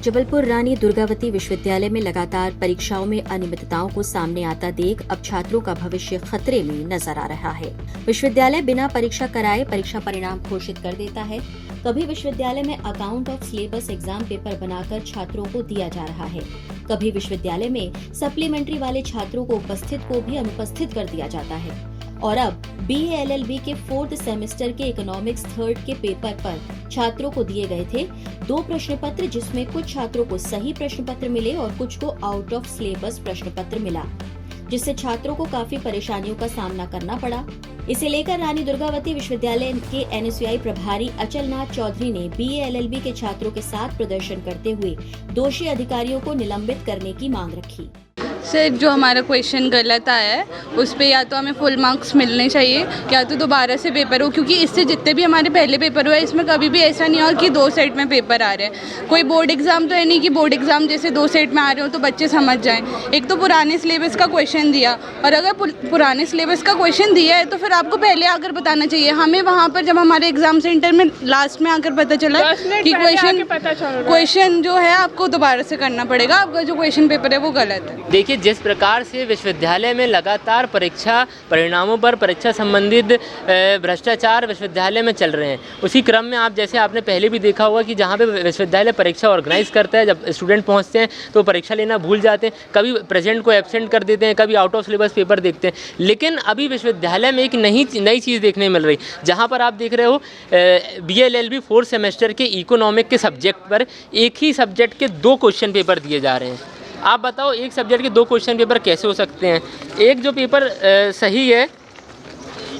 जबलपुर रानी दुर्गावती विश्वविद्यालय में लगातार परीक्षाओं में अनियमितताओं को सामने आता देख अब छात्रों का भविष्य खतरे में नजर आ रहा है। विश्वविद्यालय बिना परीक्षा कराए परीक्षा परिणाम घोषित कर देता है। कभी विश्वविद्यालय में account of syllabus exam paper बनाकर छात्रों को दिया जा रहा है, कभी विश्वविद्यालय में सप्लीमेंट्री वाले छात्रों को उपस्थित को भी अनुपस्थित कर दिया जाता है। और अब BA LLB के 4th सेमेस्टर के इकोनॉमिक्स 3rd के पेपर पर छात्रों को दिए गए थे 2 प्रश्न पत्र, जिसमें कुछ छात्रों को सही प्रश्न पत्र मिले और कुछ को आउट ऑफ सिलेबस प्रश्न पत्र मिला, जिससे छात्रों को काफी परेशानियों का सामना करना पड़ा। इसे लेकर रानी दुर्गावती विश्वविद्यालय के NSUI प्रभारी अचलनाथ चौधरी ने BA LLB के छात्रों के साथ प्रदर्शन करते हुए दोषी अधिकारियों को निलंबित करने की मांग रखी। सर, जो हमारा क्वेश्चन गलत आया है उस पे या तो हमें फुल मार्क्स मिलने चाहिए या तो दोबारा से पेपर हो, क्योंकि इससे जितने भी हमारे पहले पेपर हुए इसमें कभी भी ऐसा नहीं हुआ कि 2 सेट में पेपर आ रहे हैं। कोई बोर्ड एग्जाम तो है नहीं कि बोर्ड एग्जाम जैसे 2 सेट में आ रहे हो तो बच्चे समझ जाएं। एक तो पुराने सिलेबस का क्वेश्चन दिया, और अगर पुराने सिलेबस का क्वेश्चन दिया है तो फिर आपको पहले आकर बताना चाहिए। हमें वहाँ पर जब हमारे एग्जाम सेंटर में लास्ट में आकर पता चला कि क्वेश्चन जो है आपको दोबारा से करना पड़ेगा, आपका जो क्वेश्चन पेपर है वो गलत है। देखिए, जिस प्रकार से विश्वविद्यालय में लगातार परीक्षा परिणामों पर परीक्षा संबंधित भ्रष्टाचार विश्वविद्यालय में चल रहे हैं, उसी क्रम में जैसे आपने पहले भी देखा होगा कि जहाँ पे विश्वविद्यालय परीक्षा ऑर्गेनाइज करता है, जब स्टूडेंट पहुँचते हैं तो परीक्षा लेना भूल जाते हैं, कभी प्रेजेंट को एब्सेंट कर देते हैं, कभी आउट ऑफ सिलेबस पेपर देखते हैं। लेकिन अभी विश्वविद्यालय में एक नई चीज़ देखने मिल रही, जहाँ पर आप देख रहे हो BA LLB 4th सेमेस्टर के इकोनॉमिक के सब्जेक्ट पर एक ही सब्जेक्ट के 2 क्वेश्चन पेपर दिए जा रहे हैं। आप बताओ, एक सब्जेक्ट के 2 क्वेश्चन पेपर कैसे हो सकते हैं? एक जो पेपर सही है,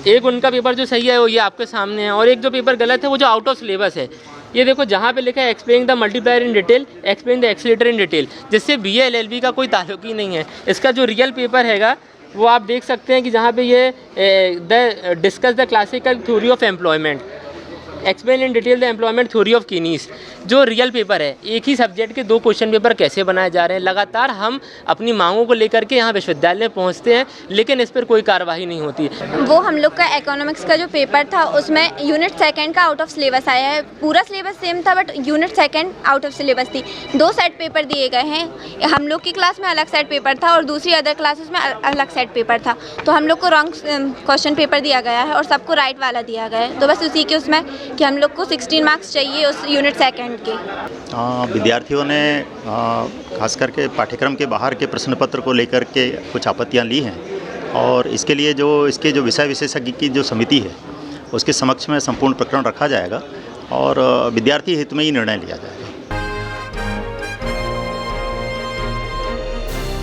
एक उनका पेपर जो सही है वो ये आपके सामने है, और एक जो पेपर गलत है वो जो आउट ऑफ सिलेबस है। ये देखो, जहाँ पे लिखा है explain the multiplier in detail, explain the accelerator in detail, जिससे BA LLB का कोई ताल्लुक ही नहीं है। इसका जो रियल पेपर हैगा वो आप देख सकते हैं कि जहाँ पे ये discuss the classical theory of employment, explain in detail the employment theory of Keynes, जो रियल पेपर है। एक ही सब्जेक्ट के 2 क्वेश्चन पेपर कैसे बनाए जा रहे हैं? लगातार हम अपनी मांगों को लेकर के यहाँ विश्वविद्यालय में पहुँचते हैं, लेकिन इस पर कोई कार्रवाई नहीं होती। वो हम लोग का इकोनॉमिक्स का जो पेपर था उसमें यूनिट 2nd का आउट ऑफ सिलेबस आया है। पूरा सिलेबस सेम था but unit 2nd out of syllabus थी। 2 सेट पेपर दिए गए हैं। हम लोग की क्लास में अलग सेट पेपर था और दूसरी अदर क्लासेस में अलग सेट पेपर था, तो हम लोग को रॉन्ग क्वेश्चन पेपर दिया गया है और सबको राइट वाला दिया गया है। तो बस उसी के उसमें कि हम लोग को 16 मार्क्स चाहिए उस यूनिट 2nd के। विद्यार्थियों ने खास करके पाठ्यक्रम के बाहर के प्रश्न पत्र को लेकर के कुछ आपत्तियां ली हैं, और इसके लिए इसके जो विषय विशेषज्ञ की जो समिति है उसके समक्ष में संपूर्ण प्रकरण रखा जाएगा और विद्यार्थी हित में ही निर्णय लिया जाएगा।